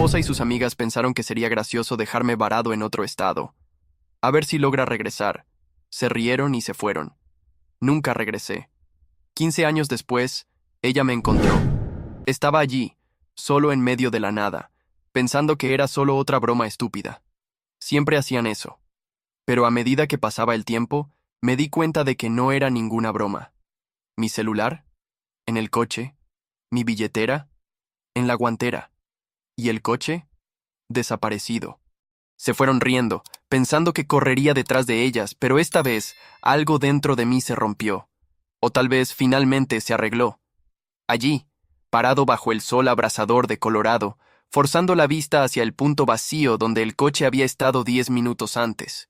esposa y sus amigas pensaron que sería gracioso dejarme varado en otro estado. A ver si logra regresar. Se rieron y se fueron. Nunca regresé. 15 años después, ella me encontró. Estaba allí, solo en medio de la nada, pensando que era solo otra broma estúpida. Siempre hacían eso. Pero a medida que pasaba el tiempo, me di cuenta de que no era ninguna broma. Mi celular, en el coche, mi billetera, en la guantera, y el coche, desaparecido. Se fueron riendo, pensando que correría detrás de ellas, pero esta vez algo dentro de mí se rompió. O tal vez finalmente se arregló. Allí, parado bajo el sol abrasador de Colorado, forzando la vista hacia el punto vacío donde el coche había estado 10 minutos antes.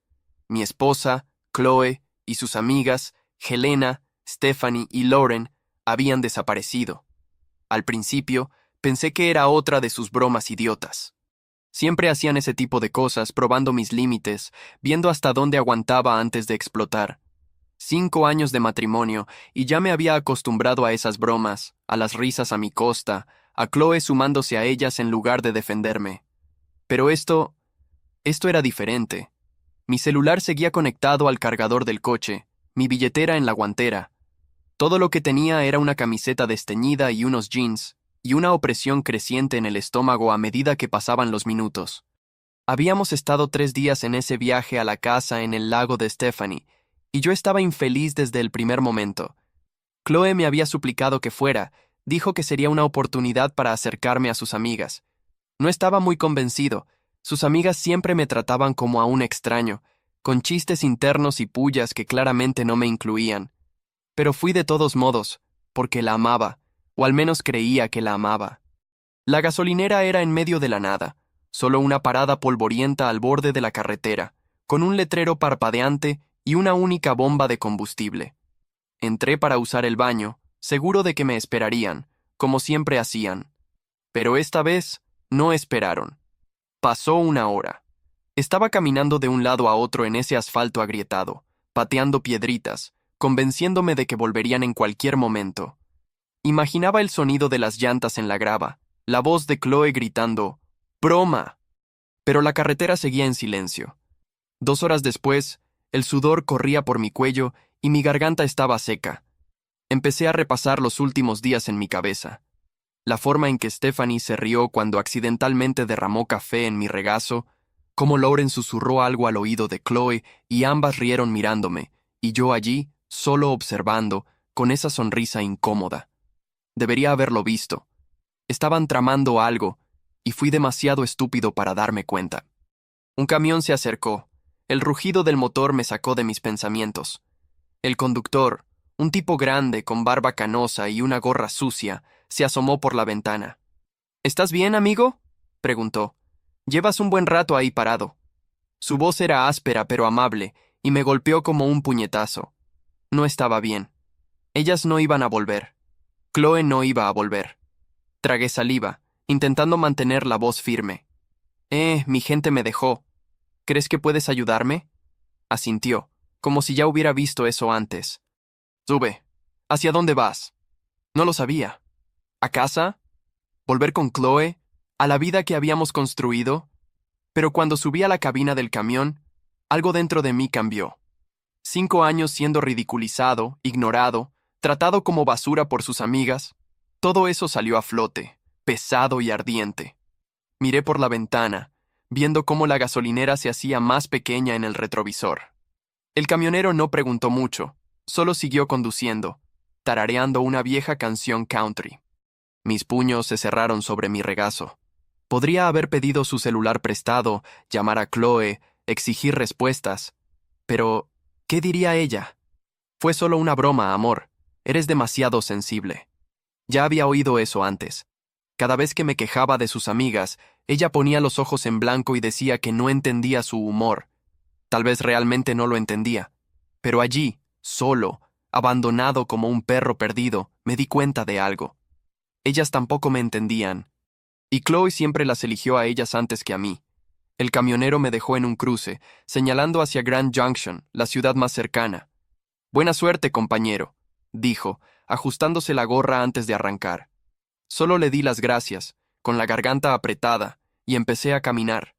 Mi esposa, Chloe, y sus amigas, Helena, Stephanie y Lauren, habían desaparecido. Al principio, pensé que era otra de sus bromas idiotas. Siempre hacían ese tipo de cosas, probando mis límites, viendo hasta dónde aguantaba antes de explotar. 5 años de matrimonio, y ya me había acostumbrado a esas bromas, a las risas a mi costa, a Chloe sumándose a ellas en lugar de defenderme. Pero esto era diferente. Mi celular seguía conectado al cargador del coche, mi billetera en la guantera. Todo lo que tenía era una camiseta desteñida y unos jeans, y una opresión creciente en el estómago a medida que pasaban los minutos. Habíamos estado 3 días en ese viaje a la casa en el lago de Stephanie, y yo estaba infeliz desde el primer momento. Chloe me había suplicado que fuera, dijo que sería una oportunidad para acercarme a sus amigas. No estaba muy convencido, sus amigas siempre me trataban como a un extraño, con chistes internos y pullas que claramente no me incluían. Pero fui de todos modos, porque la amaba, o al menos creía que la amaba. La gasolinera era en medio de la nada, solo una parada polvorienta al borde de la carretera, con un letrero parpadeante y una única bomba de combustible. Entré para usar el baño, seguro de que me esperarían, como siempre hacían. Pero esta vez no esperaron. Pasó 1 hora. Estaba caminando de un lado a otro en ese asfalto agrietado, pateando piedritas, convenciéndome de que volverían en cualquier momento. Imaginaba el sonido de las llantas en la grava, la voz de Chloe gritando «¡Broma!». Pero la carretera seguía en silencio. 2 horas después, el sudor corría por mi cuello y mi garganta estaba seca. Empecé a repasar los últimos días en mi cabeza. La forma en que Stephanie se rió cuando accidentalmente derramó café en mi regazo, cómo Lauren susurró algo al oído de Chloe y ambas rieron mirándome, y yo allí, solo observando, con esa sonrisa incómoda. Debería haberlo visto. Estaban tramando algo, y fui demasiado estúpido para darme cuenta. Un camión se acercó. El rugido del motor me sacó de mis pensamientos. El conductor, un tipo grande con barba canosa y una gorra sucia, se asomó por la ventana. «¿Estás bien, amigo?», preguntó. «Llevas un buen rato ahí parado». Su voz era áspera pero amable, y me golpeó como un puñetazo. No estaba bien. Ellas no iban a volver. Chloe no iba a volver. Tragué saliva, intentando mantener la voz firme. Mi gente me dejó. ¿Crees que puedes ayudarme?», asintió, como si ya hubiera visto eso antes. «Sube. ¿Hacia dónde vas?». No lo sabía. ¿A casa? ¿Volver con Chloe? ¿A la vida que habíamos construido? Pero cuando subí a la cabina del camión, algo dentro de mí cambió. 5 años siendo ridiculizado, ignorado, tratado como basura por sus amigas, todo eso salió a flote, pesado y ardiente. Miré por la ventana, viendo cómo la gasolinera se hacía más pequeña en el retrovisor. El camionero no preguntó mucho, solo siguió conduciendo, tarareando una vieja canción country. Mis puños se cerraron sobre mi regazo. Podría haber pedido su celular prestado, llamar a Chloe, exigir respuestas. Pero, ¿qué diría ella? Fue solo una broma, amor. Eres demasiado sensible. Ya había oído eso antes. Cada vez que me quejaba de sus amigas, ella ponía los ojos en blanco y decía que no entendía su humor. Tal vez realmente no lo entendía. Pero allí, solo, abandonado como un perro perdido, me di cuenta de algo. Ellas tampoco me entendían. Y Chloe siempre las eligió a ellas antes que a mí. El camionero me dejó en un cruce, señalando hacia Grand Junction, la ciudad más cercana. «Buena suerte, compañero», dijo, ajustándose la gorra antes de arrancar. Solo le di las gracias, con la garganta apretada, y empecé a caminar.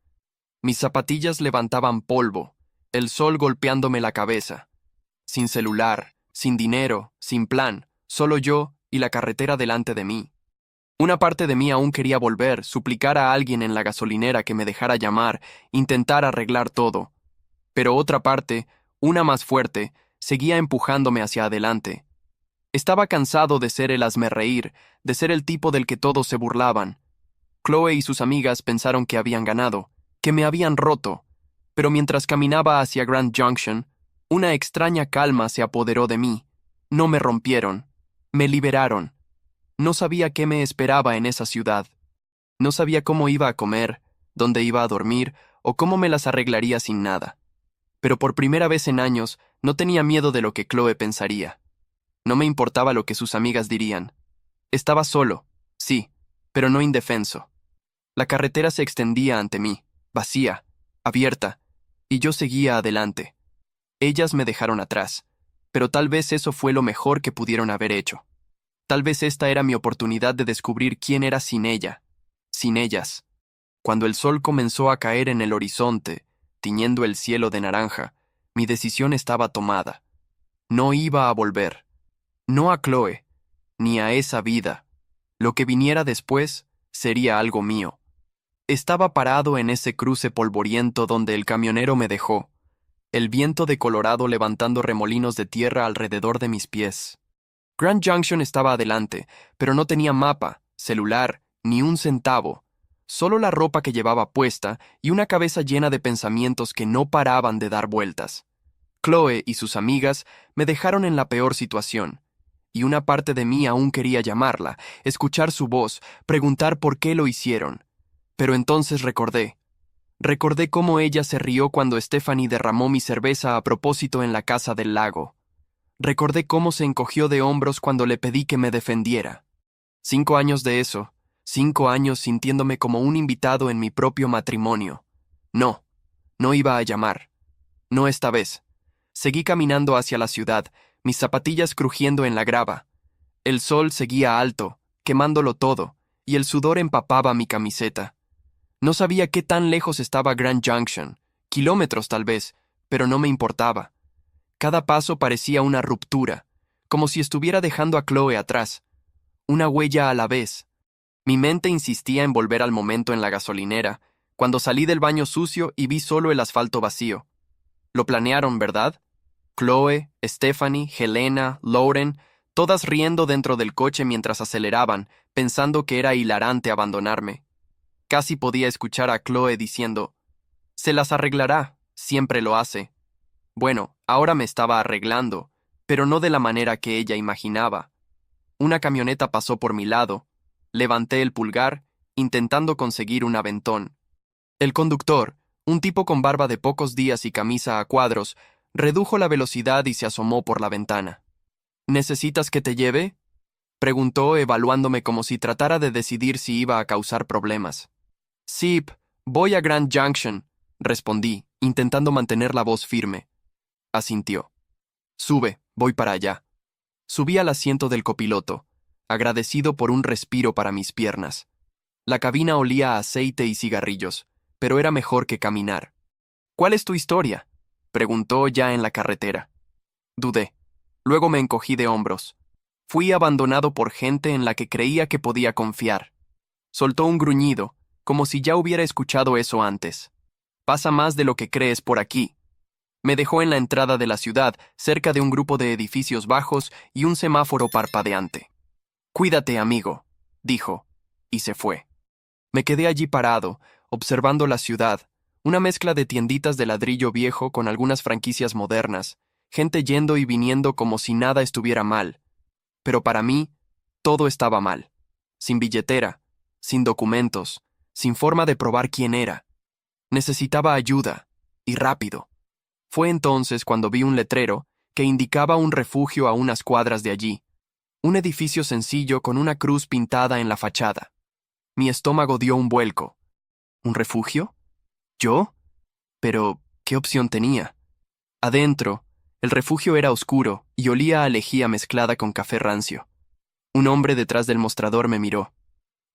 Mis zapatillas levantaban polvo, el sol golpeándome la cabeza. Sin celular, sin dinero, sin plan, solo yo y la carretera delante de mí. Una parte de mí aún quería volver, suplicar a alguien en la gasolinera que me dejara llamar, intentar arreglar todo. Pero otra parte, una más fuerte, seguía empujándome hacia adelante. Estaba cansado de ser el hazmerreír, de ser el tipo del que todos se burlaban. Chloe y sus amigas pensaron que habían ganado, que me habían roto, pero mientras caminaba hacia Grand Junction, una extraña calma se apoderó de mí. No me rompieron, me liberaron. No sabía qué me esperaba en esa ciudad. No sabía cómo iba a comer, dónde iba a dormir o cómo me las arreglaría sin nada. Pero por primera vez en años no tenía miedo de lo que Chloe pensaría. No me importaba lo que sus amigas dirían. Estaba solo, sí, pero no indefenso. La carretera se extendía ante mí, vacía, abierta, y yo seguía adelante. Ellas me dejaron atrás, pero tal vez eso fue lo mejor que pudieron haber hecho. Tal vez esta era mi oportunidad de descubrir quién era sin ella, sin ellas. Cuando el sol comenzó a caer en el horizonte, tiñendo el cielo de naranja, mi decisión estaba tomada. No iba a volver. No a Chloe, ni a esa vida. Lo que viniera después sería algo mío. Estaba parado en ese cruce polvoriento donde el camionero me dejó, el viento de Colorado levantando remolinos de tierra alrededor de mis pies. Grand Junction estaba adelante, pero no tenía mapa, celular, ni un centavo. Solo la ropa que llevaba puesta y una cabeza llena de pensamientos que no paraban de dar vueltas. Chloe y sus amigas me dejaron en la peor situación, y una parte de mí aún quería llamarla, escuchar su voz, preguntar por qué lo hicieron. Pero entonces recordé cómo ella se rió cuando Stephanie derramó mi cerveza a propósito en la casa del lago. Recordé cómo se encogió de hombros cuando le pedí que me defendiera. 5 años de eso, 5 años sintiéndome como un invitado en mi propio matrimonio. No, no iba a llamar. No esta vez. Seguí caminando hacia la ciudad, mis zapatillas crujiendo en la grava. El sol seguía alto, quemándolo todo, y el sudor empapaba mi camiseta. No sabía qué tan lejos estaba Grand Junction, kilómetros tal vez, pero no me importaba. Cada paso parecía una ruptura, como si estuviera dejando a Chloe atrás. Una huella a la vez. Mi mente insistía en volver al momento en la gasolinera, cuando salí del baño sucio y vi solo el asfalto vacío. Lo planearon, ¿verdad? Chloe, Stephanie, Helena, Lauren, todas riendo dentro del coche mientras aceleraban, pensando que era hilarante abandonarme. Casi podía escuchar a Chloe diciendo, «Se las arreglará, siempre lo hace». Bueno, ahora me estaba arreglando, pero no de la manera que ella imaginaba. Una camioneta pasó por mi lado. Levanté el pulgar, intentando conseguir un aventón. El conductor, un tipo con barba de pocos días y camisa a cuadros, redujo la velocidad y se asomó por la ventana. «¿Necesitas que te lleve?», preguntó, evaluándome como si tratara de decidir si iba a causar problemas. «Sí, voy a Grand Junction», respondí, intentando mantener la voz firme. Asintió. «Sube, voy para allá». Subí al asiento del copiloto, agradecido por un respiro para mis piernas. La cabina olía a aceite y cigarrillos, pero era mejor que caminar. «¿Cuál es tu historia?», preguntó ya en la carretera. Dudé. Luego me encogí de hombros. Fui abandonado por gente en la que creía que podía confiar. Soltó un gruñido, como si ya hubiera escuchado eso antes. «Pasa más de lo que crees por aquí». Me dejó en la entrada de la ciudad, cerca de un grupo de edificios bajos y un semáforo parpadeante. «Cuídate, amigo», dijo, y se fue. Me quedé allí parado, observando la ciudad, una mezcla de tienditas de ladrillo viejo con algunas franquicias modernas, gente yendo y viniendo como si nada estuviera mal. Pero para mí, todo estaba mal. Sin billetera, sin documentos, sin forma de probar quién era. Necesitaba ayuda, y rápido. Fue entonces cuando vi un letrero que indicaba un refugio a unas cuadras de allí. Un edificio sencillo con una cruz pintada en la fachada. Mi estómago dio un vuelco. ¿Un refugio? ¿Yo? Pero, ¿qué opción tenía? Adentro, el refugio era oscuro y olía a lejía mezclada con café rancio. Un hombre detrás del mostrador me miró.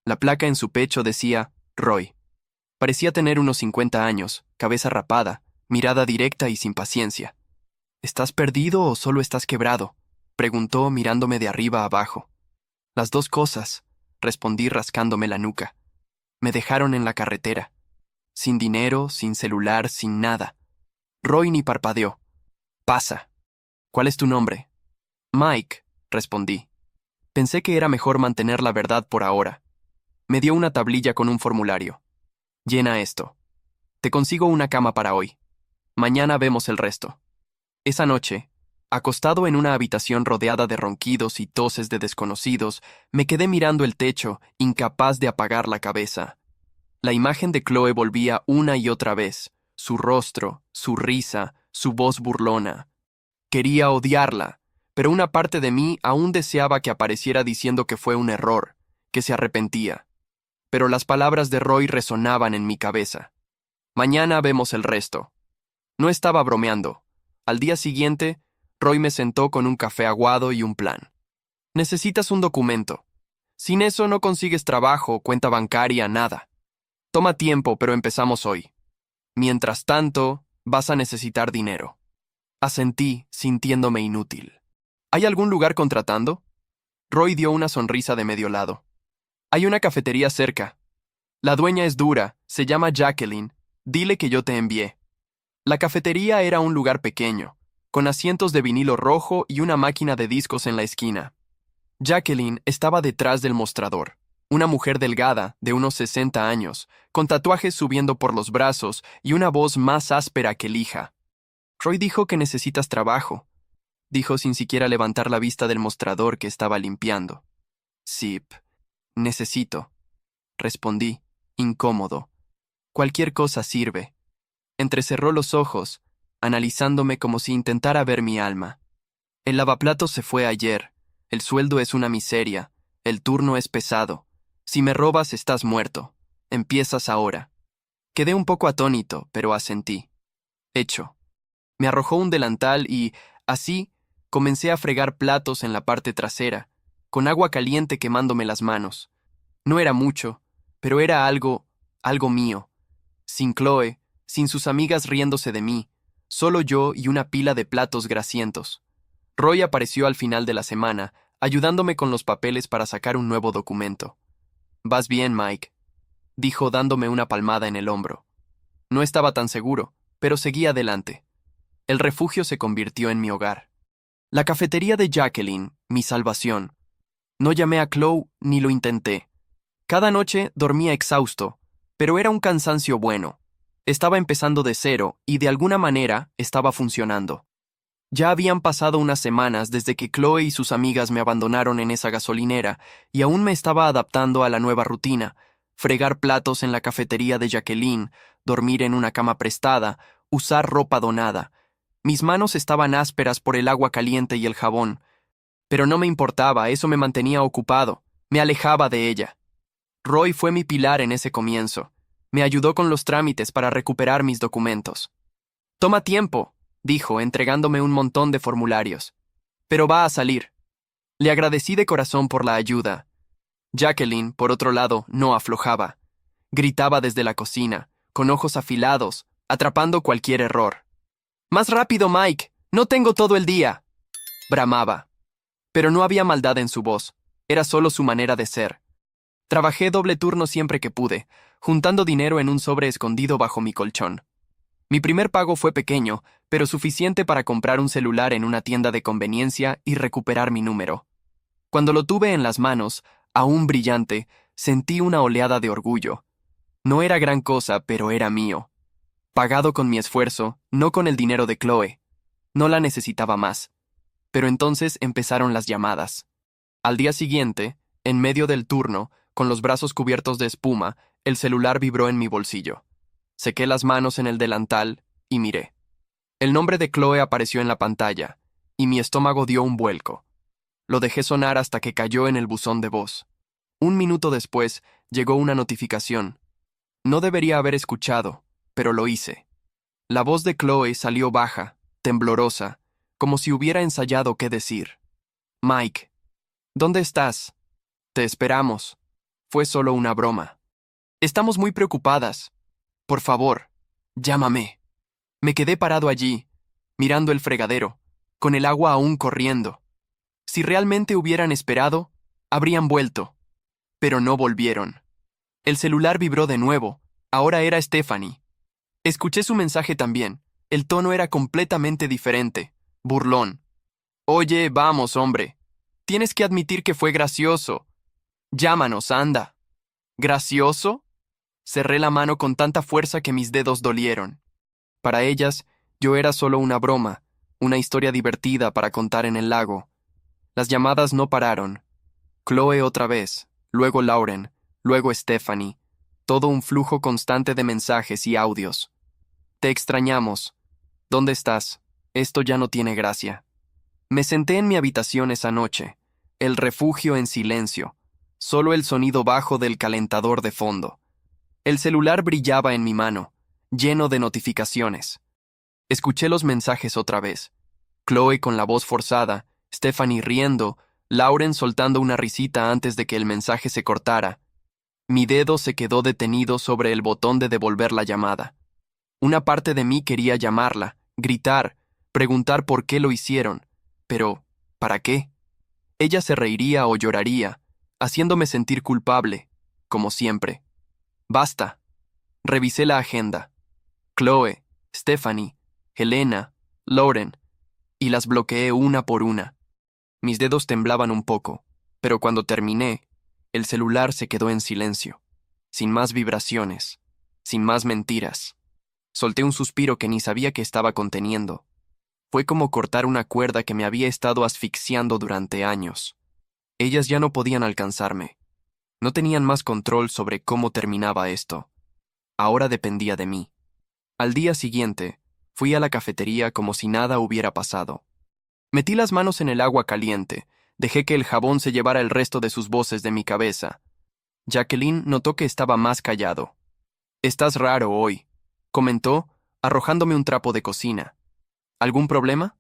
La placa en su pecho decía Roy. Parecía tener unos 50 años, cabeza rapada, mirada directa y sin paciencia. ¿Estás perdido o solo estás quebrado?, preguntó mirándome de arriba a abajo. Las dos cosas, respondí rascándome la nuca. Me dejaron en la carretera. Sin dinero, sin celular, sin nada. Roy ni parpadeó. Pasa. ¿Cuál es tu nombre? Mike, respondí. Pensé que era mejor mantener la verdad por ahora. Me dio una tablilla con un formulario. Llena esto. Te consigo una cama para hoy. Mañana vemos el resto. Esa noche, acostado en una habitación rodeada de ronquidos y toses de desconocidos, me quedé mirando el techo, incapaz de apagar la cabeza. La imagen de Chloe volvía una y otra vez, su rostro, su risa, su voz burlona. Quería odiarla, pero una parte de mí aún deseaba que apareciera diciendo que fue un error, que se arrepentía. Pero las palabras de Roy resonaban en mi cabeza. Mañana vemos el resto. No estaba bromeando. Al día siguiente, Roy me sentó con un café aguado y un plan. Necesitas un documento. Sin eso no consigues trabajo, cuenta bancaria, nada. Toma tiempo, pero empezamos hoy. Mientras tanto, vas a necesitar dinero. Asentí, sintiéndome inútil. ¿Hay algún lugar contratando? Roy dio una sonrisa de medio lado. Hay una cafetería cerca. La dueña es dura, se llama Jacqueline. Dile que yo te envié. La cafetería era un lugar pequeño, con asientos de vinilo rojo y una máquina de discos en la esquina. Jacqueline estaba detrás del mostrador, una mujer delgada, de unos 60 años, con tatuajes subiendo por los brazos y una voz más áspera que lija. Roy dijo que necesitas trabajo, dijo sin siquiera levantar la vista del mostrador que estaba limpiando. Sip, necesito, respondí, incómodo. Cualquier cosa sirve. Entrecerró los ojos, analizándome como si intentara ver mi alma. El lavaplatos se fue ayer, el sueldo es una miseria, el turno es pesado. Si me robas estás muerto. Empiezas ahora. Quedé un poco atónito, pero asentí. Hecho. Me arrojó un delantal y, así, comencé a fregar platos en la parte trasera, con agua caliente quemándome las manos. No era mucho, pero era algo mío. Sin Chloe, sin sus amigas riéndose de mí, solo yo y una pila de platos grasientos. Roy apareció al final de la semana, ayudándome con los papeles para sacar un nuevo documento. «Vas bien, Mike», dijo dándome una palmada en el hombro. No estaba tan seguro, pero seguí adelante. El refugio se convirtió en mi hogar. La cafetería de Jacqueline, mi salvación. No llamé a Chloe ni lo intenté. Cada noche dormía exhausto, pero era un cansancio bueno. Estaba empezando de cero y de alguna manera estaba funcionando. Ya habían pasado unas semanas desde que Chloe y sus amigas me abandonaron en esa gasolinera y aún me estaba adaptando a la nueva rutina: fregar platos en la cafetería de Jacqueline, dormir en una cama prestada, usar ropa donada. Mis manos estaban ásperas por el agua caliente y el jabón. Pero no me importaba, eso me mantenía ocupado, me alejaba de ella. Roy fue mi pilar en ese comienzo. Me ayudó con los trámites para recuperar mis documentos. «Toma tiempo», dijo, entregándome un montón de formularios. «Pero va a salir». Le agradecí de corazón por la ayuda. Jacqueline, por otro lado, no aflojaba. Gritaba desde la cocina, con ojos afilados, atrapando cualquier error. «¡Más rápido, Mike! ¡No tengo todo el día!», bramaba. Pero no había maldad en su voz, era solo su manera de ser. Trabajé doble turno siempre que pude, juntando dinero en un sobre escondido bajo mi colchón. Mi primer pago fue pequeño, pero suficiente para comprar un celular en una tienda de conveniencia y recuperar mi número. Cuando lo tuve en las manos, aún brillante, sentí una oleada de orgullo. No era gran cosa, pero era mío. Pagado con mi esfuerzo, no con el dinero de Chloe. No la necesitaba más. Pero entonces empezaron las llamadas. Al día siguiente, en medio del turno, con los brazos cubiertos de espuma, el celular vibró en mi bolsillo. Sequé las manos en el delantal y miré. El nombre de Chloe apareció en la pantalla, y mi estómago dio un vuelco. Lo dejé sonar hasta que cayó en el buzón de voz. Un minuto después, llegó una notificación. No debería haber escuchado, pero lo hice. La voz de Chloe salió baja, temblorosa, como si hubiera ensayado qué decir. «Mike, ¿dónde estás? Te esperamos. Fue solo una broma. Estamos muy preocupadas. Por favor, llámame. Me quedé parado allí, mirando el fregadero, con el agua aún corriendo. Si realmente hubieran esperado, habrían vuelto. Pero no volvieron. El celular vibró de nuevo. Ahora era Stephanie. Escuché su mensaje también. El tono era completamente diferente, burlón. Oye, vamos, hombre. Tienes que admitir que fue gracioso. Llámanos, anda. ¿Gracioso? Cerré la mano con tanta fuerza que mis dedos dolieron. Para ellas, yo era solo una broma, una historia divertida para contar en el lago. Las llamadas no pararon. Chloe otra vez, luego Lauren, luego Stephanie. Todo un flujo constante de mensajes y audios. Te extrañamos. ¿Dónde estás? Esto ya no tiene gracia. Me senté en mi habitación esa noche, el refugio en silencio, solo el sonido bajo del calentador de fondo. El celular brillaba en mi mano, lleno de notificaciones. Escuché los mensajes otra vez. Chloe con la voz forzada, Stephanie riendo, Lauren soltando una risita antes de que el mensaje se cortara. Mi dedo se quedó detenido sobre el botón de devolver la llamada. Una parte de mí quería llamarla, gritar, preguntar por qué lo hicieron. Pero, ¿para qué? Ella se reiría o lloraría, haciéndome sentir culpable, como siempre. Basta. Revisé la agenda. Chloe, Stephanie, Helena, Lauren, y las bloqueé una por una. Mis dedos temblaban un poco, pero cuando terminé, el celular se quedó en silencio, sin más vibraciones, sin más mentiras. Solté un suspiro que ni sabía que estaba conteniendo. Fue como cortar una cuerda que me había estado asfixiando durante años. Ellas ya no podían alcanzarme. No tenían más control sobre cómo terminaba esto. Ahora dependía de mí. Al día siguiente, fui a la cafetería como si nada hubiera pasado. Metí las manos en el agua caliente, dejé que el jabón se llevara el resto de sus voces de mi cabeza. Jacqueline notó que estaba más callado. «Estás raro hoy», comentó, arrojándome un trapo de cocina. ¿Algún problema?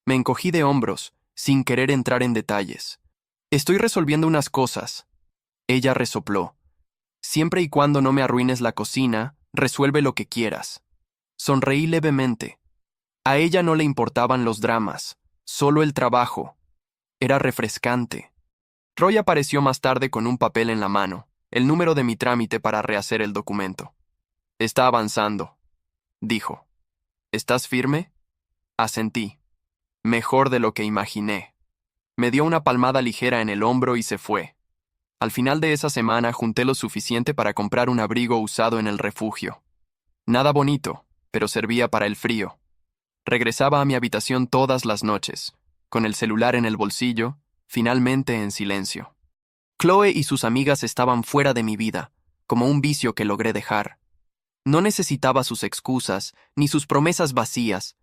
Me encogí de hombros, sin querer entrar en detalles. Estoy resolviendo unas cosas. Ella resopló. Siempre y cuando no me arruines la cocina, resuelve lo que quieras. Sonreí levemente. A ella no le importaban los dramas, solo el trabajo. Era refrescante. Roy apareció más tarde con un papel en la mano, el número de mi trámite para rehacer el documento. Está avanzando, dijo. ¿Estás firme? Asentí. Mejor de lo que imaginé. Me dio una palmada ligera en el hombro y se fue. Al final de esa semana junté lo suficiente para comprar un abrigo usado en el refugio. Nada bonito, pero servía para el frío. Regresaba a mi habitación todas las noches, con el celular en el bolsillo, finalmente en silencio. Chloe y sus amigas estaban fuera de mi vida, como un vicio que logré dejar. No necesitaba sus excusas, ni sus promesas vacías.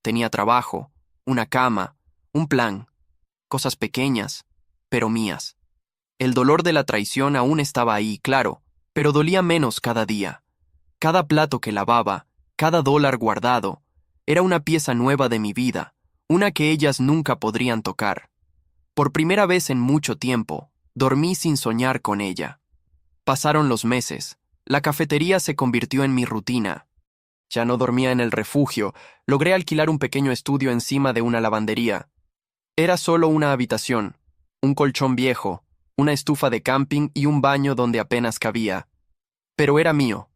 Tenía trabajo, una cama, un plan, cosas pequeñas, pero mías. El dolor de la traición aún estaba ahí, claro, pero dolía menos cada día. Cada plato que lavaba, cada dólar guardado, era una pieza nueva de mi vida, una que ellas nunca podrían tocar. Por primera vez en mucho tiempo, dormí sin soñar con ella. Pasaron los meses, la cafetería se convirtió en mi rutina. Ya no dormía en el refugio, logré alquilar un pequeño estudio encima de una lavandería. Era solo una habitación, un colchón viejo, una estufa de camping y un baño donde apenas cabía. Pero era mío.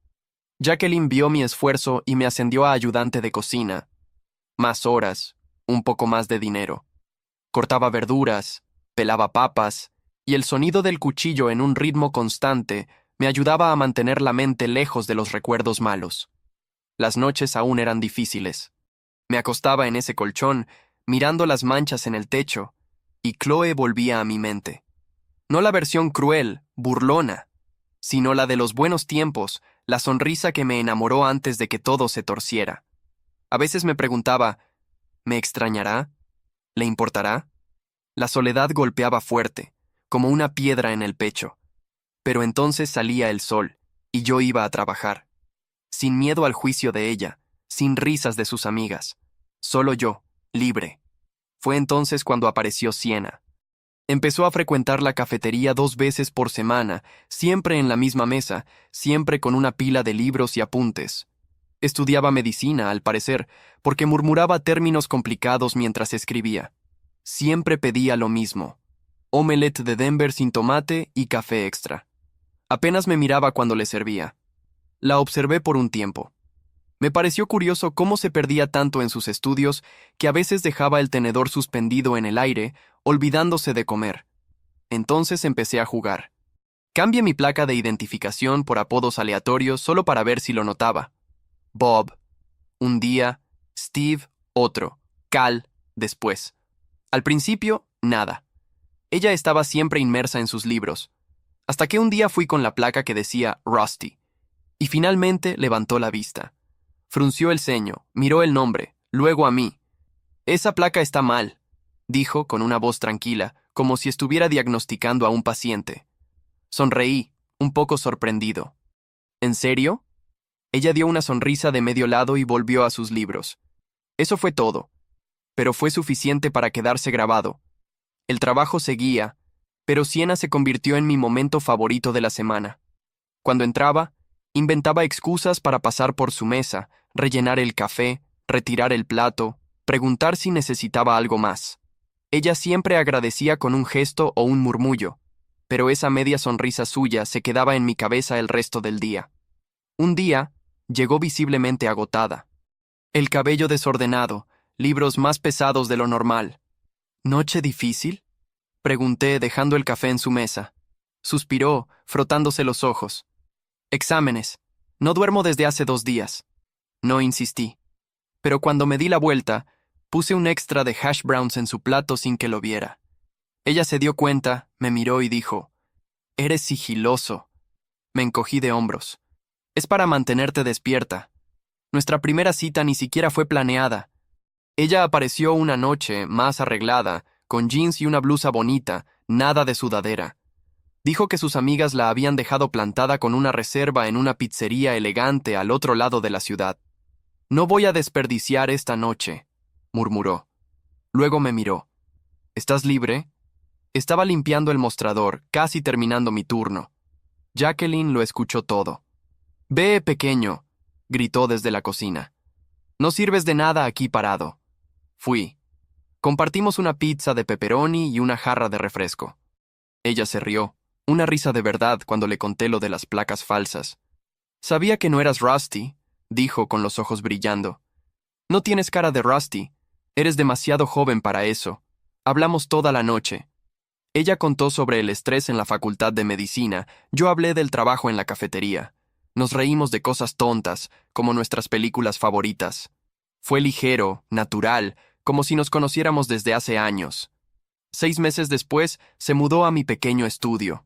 Jacqueline vio mi esfuerzo y me ascendió a ayudante de cocina. Más horas, un poco más de dinero. Cortaba verduras, pelaba papas, y el sonido del cuchillo en un ritmo constante me ayudaba a mantener la mente lejos de los recuerdos malos. Las noches aún eran difíciles. Me acostaba en ese colchón, mirando las manchas en el techo, y Chloe volvía a mi mente. No la versión cruel, burlona, sino la de los buenos tiempos, la sonrisa que me enamoró antes de que todo se torciera. A veces me preguntaba, ¿me extrañará? ¿Le importará? La soledad golpeaba fuerte, como una piedra en el pecho. Pero entonces salía el sol, y yo iba a trabajar. Sin miedo al juicio de ella, sin risas de sus amigas. Solo yo, libre. Fue entonces cuando apareció Siena. Empezó a frecuentar la cafetería 2 veces por semana, siempre en la misma mesa, siempre con una pila de libros y apuntes. Estudiaba medicina, al parecer, porque murmuraba términos complicados mientras escribía. Siempre pedía lo mismo: omelette de Denver sin tomate y café extra. Apenas me miraba cuando le servía. La observé por un tiempo. Me pareció curioso cómo se perdía tanto en sus estudios que a veces dejaba el tenedor suspendido en el aire, olvidándose de comer. Entonces empecé a jugar. Cambié mi placa de identificación por apodos aleatorios solo para ver si lo notaba. Bob, un día; Steve, otro; Cal, después. Al principio, nada. Ella estaba siempre inmersa en sus libros, hasta que un día fui con la placa que decía Rusty, y finalmente levantó la vista. Frunció el ceño, miró el nombre, luego a mí. «Esa placa está mal», dijo con una voz tranquila, como si estuviera diagnosticando a un paciente. Sonreí, un poco sorprendido. «¿En serio?». Ella dio una sonrisa de medio lado y volvió a sus libros. Eso fue todo, pero fue suficiente para quedarse grabado. El trabajo seguía, pero Siena se convirtió en mi momento favorito de la semana. Cuando entraba, inventaba excusas para pasar por su mesa, rellenar el café, retirar el plato, preguntar si necesitaba algo más. Ella siempre agradecía con un gesto o un murmullo, pero esa media sonrisa suya se quedaba en mi cabeza el resto del día. Un día, llegó visiblemente agotada. El cabello desordenado, libros más pesados de lo normal. «¿Noche difícil?», pregunté, dejando el café en su mesa. Suspiró, frotándose los ojos. «Exámenes. No duermo desde hace 2 días». No insistí. Pero cuando me di la vuelta, puse un extra de hash browns en su plato sin que lo viera. Ella se dio cuenta, me miró y dijo: «Eres sigiloso». Me encogí de hombros. «Es para mantenerte despierta. Nuestra primera cita ni siquiera fue planeada». Ella apareció una noche, más arreglada, con jeans y una blusa bonita, nada de sudadera. Dijo que sus amigas la habían dejado plantada con una reserva en una pizzería elegante al otro lado de la ciudad. «No voy a desperdiciar esta noche», murmuró. Luego me miró. «¿Estás libre?». Estaba limpiando el mostrador, casi terminando mi turno. Jacqueline lo escuchó todo. «Ve, pequeño», gritó desde la cocina. «No sirves de nada aquí parado». Fui. Compartimos una pizza de pepperoni y una jarra de refresco. Ella se rió, una risa de verdad cuando le conté lo de las placas falsas. «Sabía que no eras Rusty», dijo con los ojos brillando. «No tienes cara de Rusty. Eres demasiado joven para eso». Hablamos toda la noche. Ella contó sobre el estrés en la facultad de medicina, yo hablé del trabajo en la cafetería. Nos reímos de cosas tontas, como nuestras películas favoritas. Fue ligero, natural, como si nos conociéramos desde hace años. 6 meses después, se mudó a mi pequeño estudio.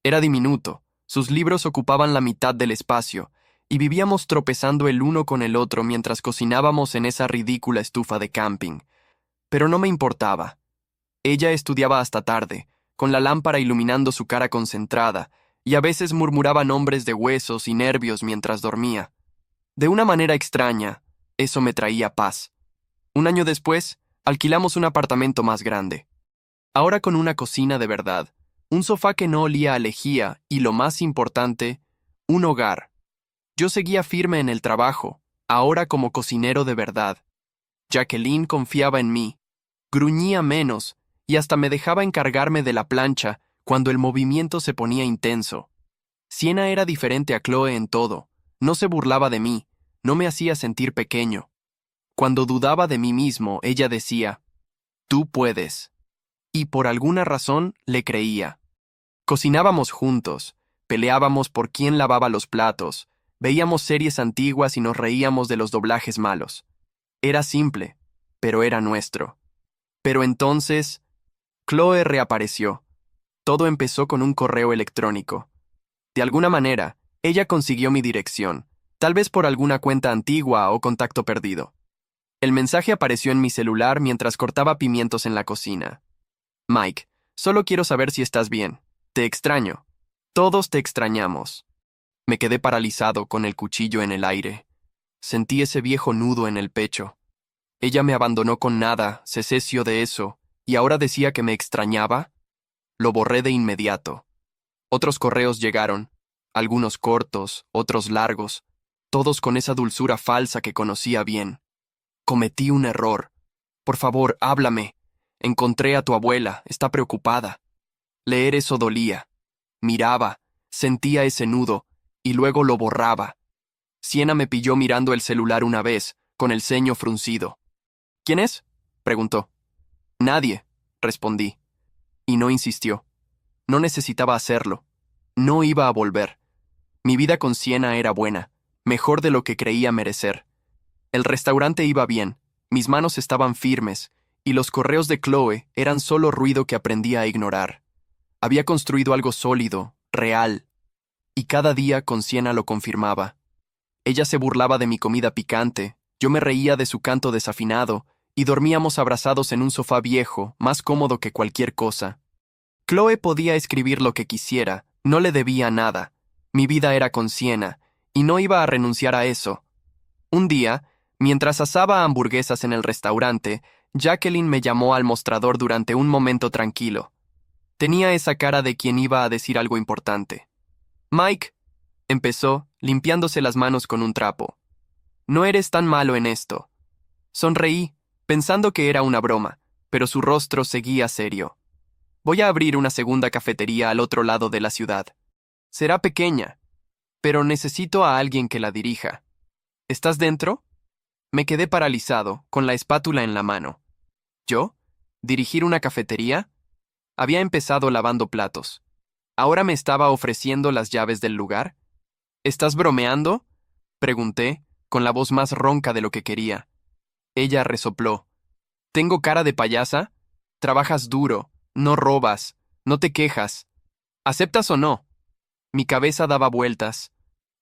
Era diminuto, sus libros ocupaban la mitad del espacio, y vivíamos tropezando el uno con el otro mientras cocinábamos en esa ridícula estufa de camping. Pero no me importaba. Ella estudiaba hasta tarde, con la lámpara iluminando su cara concentrada, y a veces murmuraba nombres de huesos y nervios mientras dormía. De una manera extraña, eso me traía paz. Un año después, alquilamos un apartamento más grande. Ahora con una cocina de verdad, un sofá que no olía a lejía y, lo más importante, un hogar. Yo seguía firme en el trabajo, ahora como cocinero de verdad. Jacqueline confiaba en mí, gruñía menos y hasta me dejaba encargarme de la plancha cuando el movimiento se ponía intenso. Siena era diferente a Chloe en todo, no se burlaba de mí, no me hacía sentir pequeño. Cuando dudaba de mí mismo, ella decía: «Tú puedes». Y por alguna razón le creía. Cocinábamos juntos, peleábamos por quién lavaba los platos, veíamos series antiguas y nos reíamos de los doblajes malos. Era simple, pero era nuestro. Pero entonces, Chloe reapareció. Todo empezó con un correo electrónico. De alguna manera, ella consiguió mi dirección, tal vez por alguna cuenta antigua o contacto perdido. El mensaje apareció en mi celular mientras cortaba pimientos en la cocina. «Mike, solo quiero saber si estás bien. Te extraño. Todos te extrañamos». Me quedé paralizado con el cuchillo en el aire. Sentí ese viejo nudo en el pecho. Ella me abandonó con nada, se cesió de eso, y ahora decía que me extrañaba. Lo borré de inmediato. Otros correos llegaron, algunos cortos, otros largos, todos con esa dulzura falsa que conocía bien. Cometí un error. Por favor, háblame. Encontré a tu abuela, está preocupada. Leer eso dolía. Miraba, sentía ese nudo, y luego lo borraba. Siena me pilló mirando el celular una vez, con el ceño fruncido. ¿Quién es?, preguntó. Nadie, respondí. Y no insistió. No necesitaba hacerlo. No iba a volver. Mi vida con Siena era buena, mejor de lo que creía merecer. El restaurante iba bien, mis manos estaban firmes, y los correos de Chloe eran solo ruido que aprendía a ignorar. Había construido algo sólido, real, y cada día con Siena lo confirmaba. Ella se burlaba de mi comida picante, yo me reía de su canto desafinado, y dormíamos abrazados en un sofá viejo, más cómodo que cualquier cosa. Chloe podía escribir lo que quisiera, no le debía nada. Mi vida era con Siena, y no iba a renunciar a eso. Un día, mientras asaba hamburguesas en el restaurante, Jacqueline me llamó al mostrador durante un momento tranquilo. Tenía esa cara de quien iba a decir algo importante. Mike, empezó, limpiándose las manos con un trapo. No eres tan malo en esto. Sonreí, pensando que era una broma, pero su rostro seguía serio. Voy a abrir una segunda cafetería al otro lado de la ciudad. Será pequeña, pero necesito a alguien que la dirija. ¿Estás dentro? Me quedé paralizado, con la espátula en la mano. ¿Yo? ¿Dirigir una cafetería? Había empezado lavando platos. ¿Ahora me estaba ofreciendo las llaves del lugar? ¿Estás bromeando?, pregunté, con la voz más ronca de lo que quería. Ella resopló. ¿Tengo cara de payasa? Trabajas duro, no robas, no te quejas. ¿Aceptas o no? Mi cabeza daba vueltas.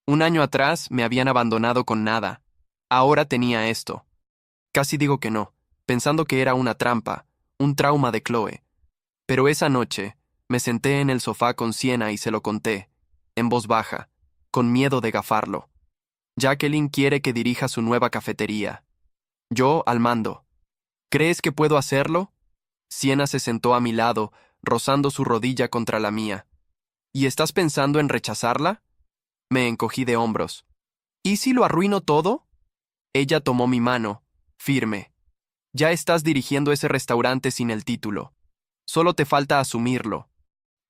Un año atrás me habían abandonado con nada. Ahora tenía esto. Casi digo que no, pensando que era una trampa, un trauma de Chloe. Pero esa noche, me senté en el sofá con Siena y se lo conté, en voz baja, con miedo de gafarlo. Jacqueline quiere que dirija su nueva cafetería. Yo al mando. ¿Crees que puedo hacerlo? Siena se sentó a mi lado, rozando su rodilla contra la mía. ¿Y estás pensando en rechazarla? Me encogí de hombros. ¿Y si lo arruino todo? Ella tomó mi mano, firme. Ya estás dirigiendo ese restaurante sin el título. Solo te falta asumirlo.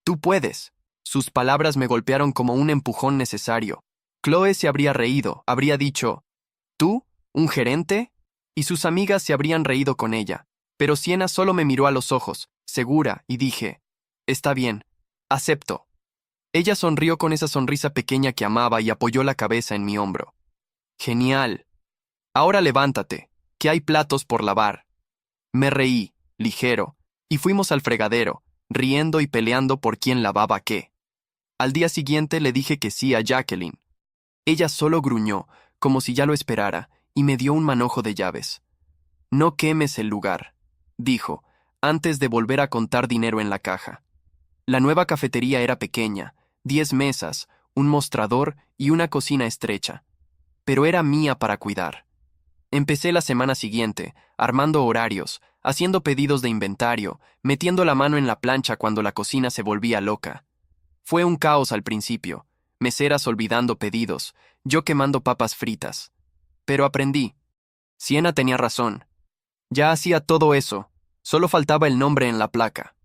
Tú puedes. Sus palabras me golpearon como un empujón necesario. Chloe se habría reído, habría dicho, ¿tú? ¿Un gerente? Y sus amigas se habrían reído con ella. Pero Siena solo me miró a los ojos, segura, y dije, está bien, acepto. Ella sonrió con esa sonrisa pequeña que amaba y apoyó la cabeza en mi hombro. Genial. Ahora levántate, que hay platos por lavar. Me reí, ligero, y fuimos al fregadero, riendo y peleando por quién lavaba qué. Al día siguiente le dije que sí a Jacqueline. Ella solo gruñó, como si ya lo esperara, y me dio un manojo de llaves. No quemes el lugar, dijo, antes de volver a contar dinero en la caja. La nueva cafetería era pequeña, 10 mesas, un mostrador y una cocina estrecha. Pero era mía para cuidar. Empecé la semana siguiente, armando horarios, haciendo pedidos de inventario, metiendo la mano en la plancha cuando la cocina se volvía loca. Fue un caos al principio, meseras olvidando pedidos, yo quemando papas fritas. Pero aprendí. Siena tenía razón. Ya hacía todo eso, solo faltaba el nombre en la placa.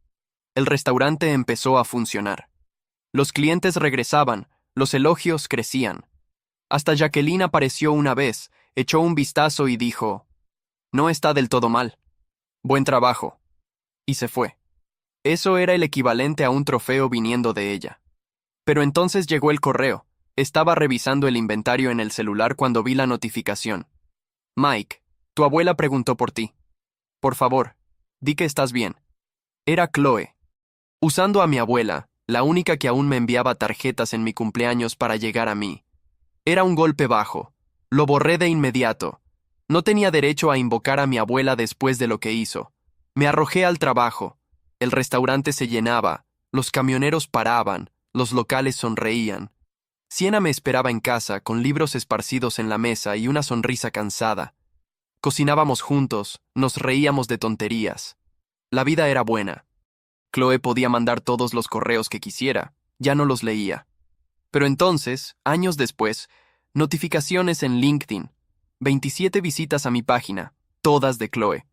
El restaurante empezó a funcionar. Los clientes regresaban, los elogios crecían. Hasta Jacqueline apareció una vez, echó un vistazo y dijo, no está del todo mal. Buen trabajo. Y se fue. Eso era el equivalente a un trofeo viniendo de ella. Pero entonces llegó el correo. Estaba revisando el inventario en el celular cuando vi la notificación. Mike, tu abuela preguntó por ti. Por favor, di que estás bien. Era Chloe. Usando a mi abuela, la única que aún me enviaba tarjetas en mi cumpleaños para llegar a mí. Era un golpe bajo. Lo borré de inmediato. No tenía derecho a invocar a mi abuela después de lo que hizo. Me arrojé al trabajo. El restaurante se llenaba, los camioneros paraban, los locales sonreían. Siena me esperaba en casa, con libros esparcidos en la mesa y una sonrisa cansada. Cocinábamos juntos, nos reíamos de tonterías. La vida era buena. Chloe podía mandar todos los correos que quisiera, ya no los leía. Pero entonces, años después, notificaciones en LinkedIn, 27 visitas a mi página, todas de Chloe.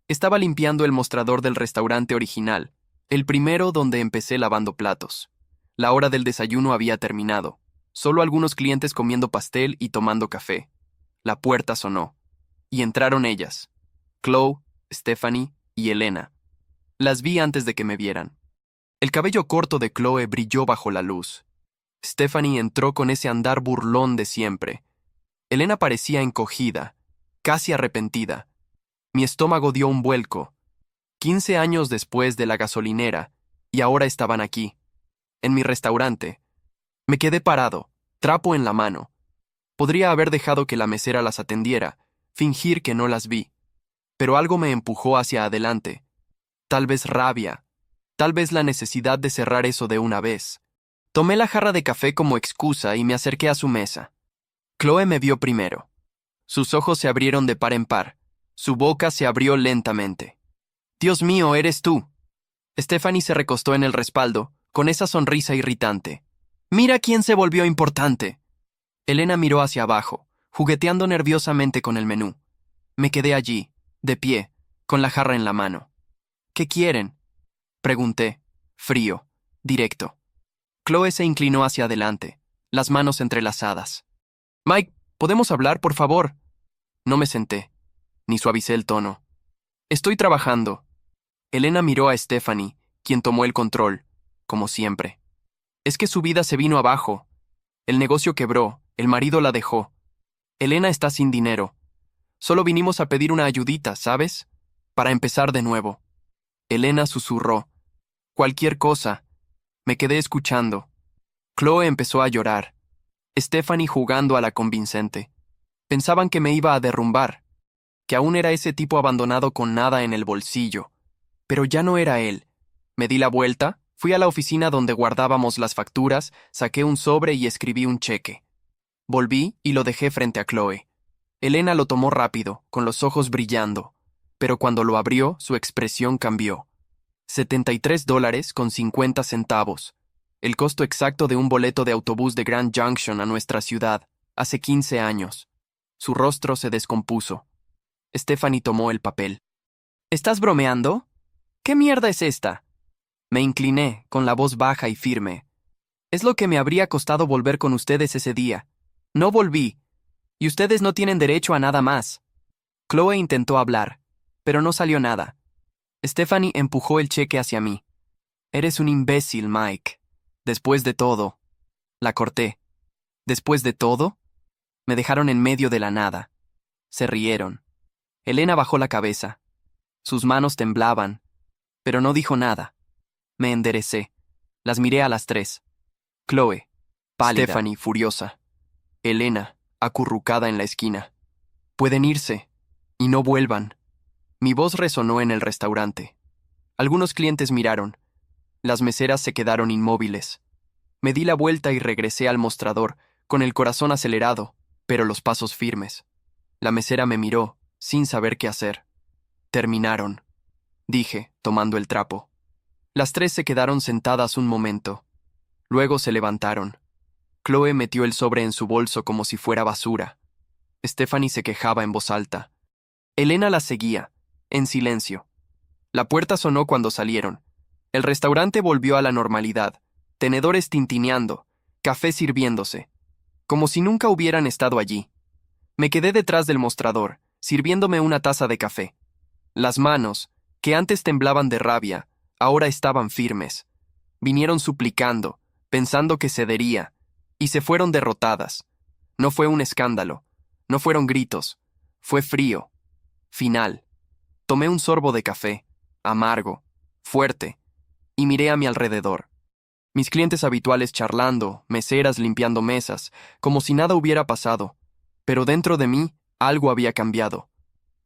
Estaba limpiando el mostrador del restaurante original, el primero donde empecé lavando platos. La hora del desayuno había terminado, solo algunos clientes comiendo pastel y tomando café. La puerta sonó, y entraron ellas, Chloe, Stephanie y Elena. Las vi antes de que me vieran. El cabello corto de Chloe brilló bajo la luz. Stephanie entró con ese andar burlón de siempre. Elena parecía encogida, casi arrepentida. Mi estómago dio un vuelco. 15 años después de la gasolinera, y ahora estaban aquí, en mi restaurante. Me quedé parado, trapo en la mano. Podría haber dejado que la mesera las atendiera, fingir que no las vi. Pero algo me empujó hacia adelante. Tal vez rabia, tal vez la necesidad de cerrar eso de una vez. Tomé la jarra de café como excusa y me acerqué a su mesa. Chloe me vio primero. Sus ojos se abrieron de par en par. Su boca se abrió lentamente. «Dios mío, eres tú». Stephanie se recostó en el respaldo, con esa sonrisa irritante. «Mira quién se volvió importante». Elena miró hacia abajo, jugueteando nerviosamente con el menú. Me quedé allí, de pie, con la jarra en la mano. «¿Qué quieren?», pregunté, frío, directo. Chloe se inclinó hacia adelante, las manos entrelazadas. «Mike, ¿podemos hablar, por favor?» No me senté, ni suavicé el tono. «Estoy trabajando». Elena miró a Stephanie, quien tomó el control, como siempre. «Es que su vida se vino abajo. El negocio quebró, el marido la dejó. Elena está sin dinero. Solo vinimos a pedir una ayudita, ¿sabes? Para empezar de nuevo». Elena susurró. «Cualquier cosa». Me quedé escuchando. Chloe empezó a llorar. Stephanie jugando a la convincente. Pensaban que me iba a derrumbar, que aún era ese tipo abandonado con nada en el bolsillo. Pero ya no era él. Me di la vuelta, fui a la oficina donde guardábamos las facturas, saqué un sobre y escribí un cheque. Volví y lo dejé frente a Chloe. Elena lo tomó rápido, con los ojos brillando, pero cuando lo abrió, su expresión cambió. $73.50, el costo exacto de un boleto de autobús de Grand Junction a nuestra ciudad, hace 15 años. Su rostro se descompuso. Stephanie tomó el papel. «¿Estás bromeando? ¿Qué mierda es esta?» Me incliné, con la voz baja y firme. «Es lo que me habría costado volver con ustedes ese día. No volví, y ustedes no tienen derecho a nada más». Chloe intentó hablar, pero no salió nada. Stephanie empujó el cheque hacia mí. «Eres un imbécil, Mike. Después de todo». La corté. «¿Después de todo?» Me dejaron en medio de la nada. Se rieron. Elena bajó la cabeza. Sus manos temblaban, pero no dijo nada. Me enderecé. Las miré a las tres. Chloe, pálida. Stephanie, furiosa. Elena, acurrucada en la esquina. «Pueden irse, y no vuelvan». Mi voz resonó en el restaurante. Algunos clientes miraron. Las meseras se quedaron inmóviles. Me di la vuelta y regresé al mostrador, con el corazón acelerado, pero los pasos firmes. La mesera me miró, sin saber qué hacer. «Terminaron», dije, tomando el trapo. Las tres se quedaron sentadas un momento. Luego se levantaron. Chloe metió el sobre en su bolso como si fuera basura. Stephanie se quejaba en voz alta. Elena la seguía, en silencio. La puerta sonó cuando salieron. El restaurante volvió a la normalidad, tenedores tintineando, café sirviéndose, como si nunca hubieran estado allí. Me quedé detrás del mostrador, sirviéndome una taza de café. Las manos, que antes temblaban de rabia, ahora estaban firmes. Vinieron suplicando, pensando que cedería, y se fueron derrotadas. No fue un escándalo, no fueron gritos, fue frío, final. Tomé un sorbo de café, amargo, fuerte, y miré a mi alrededor. Mis clientes habituales charlando, meseras limpiando mesas, como si nada hubiera pasado, pero dentro de mí algo había cambiado.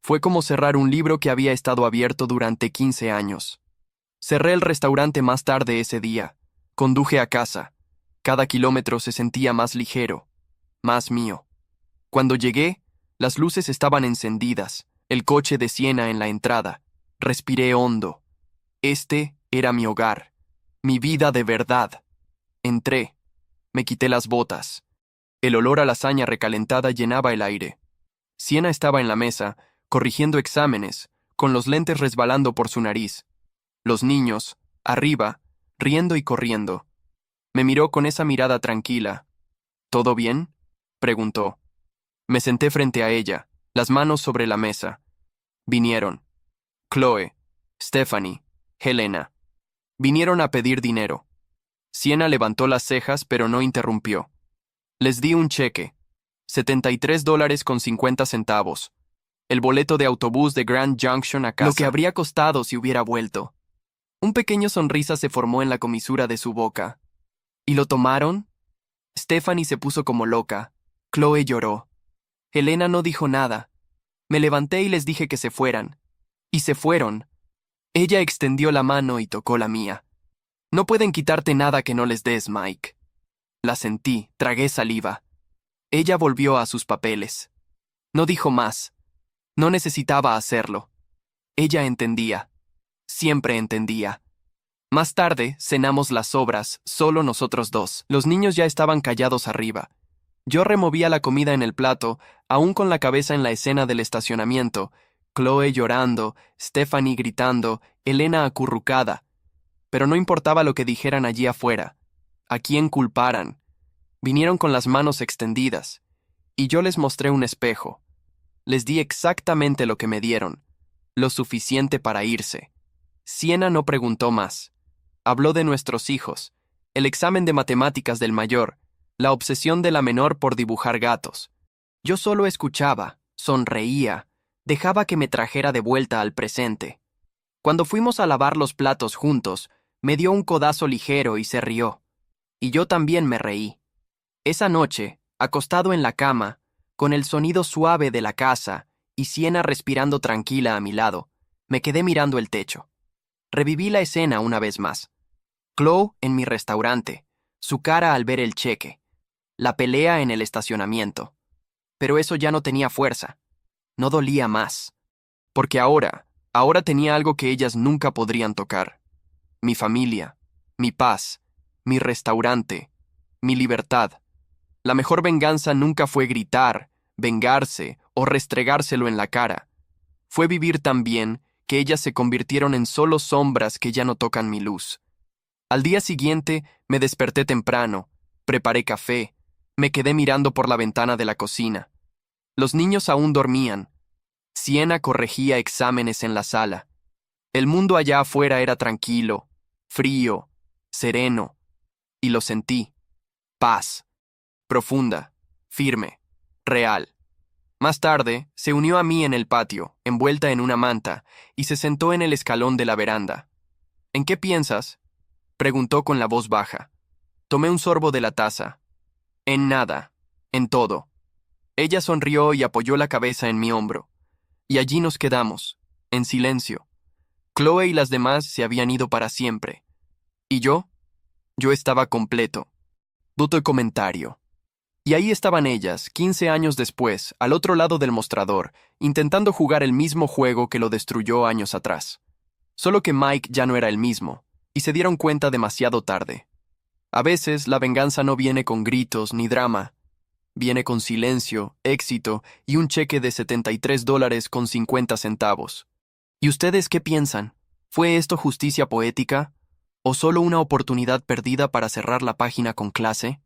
Fue como cerrar un libro que había estado abierto durante 15 años. Cerré el restaurante más tarde ese día. Conduje a casa. Cada kilómetro se sentía más ligero, más mío. Cuando llegué, las luces estaban encendidas, el coche de Siena en la entrada. Respiré hondo. Este Era mi hogar, mi vida de verdad. Entré, me quité las botas. El olor a lasaña recalentada llenaba el aire. Siena estaba en la mesa, corrigiendo exámenes, con los lentes resbalando por su nariz. Los niños, arriba, riendo y corriendo. Me miró con esa mirada tranquila. ¿Todo bien?, preguntó. Me senté frente a ella, las manos sobre la mesa. Vinieron. Chloe, Stephanie, Helena. Vinieron a pedir dinero. Siena levantó las cejas, pero no interrumpió. Les di un cheque. $73.50. El boleto de autobús de Grand Junction a casa. Lo que habría costado si hubiera vuelto. Un pequeño sonrisa se formó en la comisura de su boca. ¿Y lo tomaron? Stephanie se puso como loca. Chloe lloró. Helena no dijo nada. Me levanté y les dije que se fueran. Y se fueron. Ella extendió la mano y tocó la mía. No pueden quitarte nada que no les des, Mike. La sentí, tragué saliva. Ella volvió a sus papeles. No dijo más. No necesitaba hacerlo. Ella entendía. Siempre entendía. Más tarde, cenamos las sobras, solo nosotros dos. Los niños ya estaban callados arriba. Yo removía la comida en el plato, aún con la cabeza en la escena del estacionamiento. Chloe llorando, Stephanie gritando, Helena acurrucada. Pero no importaba lo que dijeran allí afuera. ¿A quién culparan? Vinieron con las manos extendidas. Y yo les mostré un espejo. Les di exactamente lo que me dieron. Lo suficiente para irse. Siena no preguntó más. Habló de nuestros hijos, el examen de matemáticas del mayor, la obsesión de la menor por dibujar gatos. Yo solo escuchaba, sonreía, dejaba que me trajera de vuelta al presente. Cuando fuimos a lavar los platos juntos, me dio un codazo ligero y se rió. Y yo también me reí. Esa noche, acostado en la cama, con el sonido suave de la casa y Siena respirando tranquila a mi lado, me quedé mirando el techo. Reviví la escena una vez más. Chloe en mi restaurante, su cara al ver el cheque, la pelea en el estacionamiento. Pero eso ya no tenía fuerza. No dolía más. Porque ahora tenía algo que ellas nunca podrían tocar. Mi familia, mi paz, mi restaurante, mi libertad. La mejor venganza nunca fue gritar, vengarse o restregárselo en la cara. Fue vivir tan bien que ellas se convirtieron en solo sombras que ya no tocan mi luz. Al día siguiente me desperté temprano, preparé café, me quedé mirando por la ventana de la cocina. Los niños aún dormían. Siena corregía exámenes en la sala. El mundo allá afuera era tranquilo, frío, sereno, y lo sentí. Paz. Profunda, firme, real. Más tarde, se unió a mí en el patio, envuelta en una manta, y se sentó en el escalón de la veranda. ¿En qué piensas?, preguntó con la voz baja. Tomé un sorbo de la taza. En nada, en todo. Ella sonrió y apoyó la cabeza en mi hombro. Y allí nos quedamos, en silencio. Chloe y las demás se habían ido para siempre. ¿Y yo? Yo estaba completo. Duto comentario. Y ahí estaban ellas, 15 años después, al otro lado del mostrador, intentando jugar el mismo juego que lo destruyó años atrás. Solo que Mike ya no era el mismo, y se dieron cuenta demasiado tarde. A veces la venganza no viene con gritos ni drama. Viene con silencio, éxito y un cheque de $73.50. ¿Y ustedes qué piensan? ¿Fue esto justicia poética? ¿O solo una oportunidad perdida para cerrar la página con clase?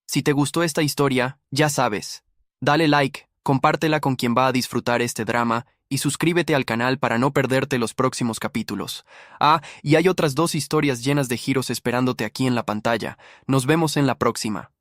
Si te gustó esta historia, ya sabes. Dale like, compártela con quien va a disfrutar este drama y suscríbete al canal para no perderte los próximos capítulos. Ah, y hay otras 2 historias llenas de giros esperándote aquí en la pantalla. Nos vemos en la próxima.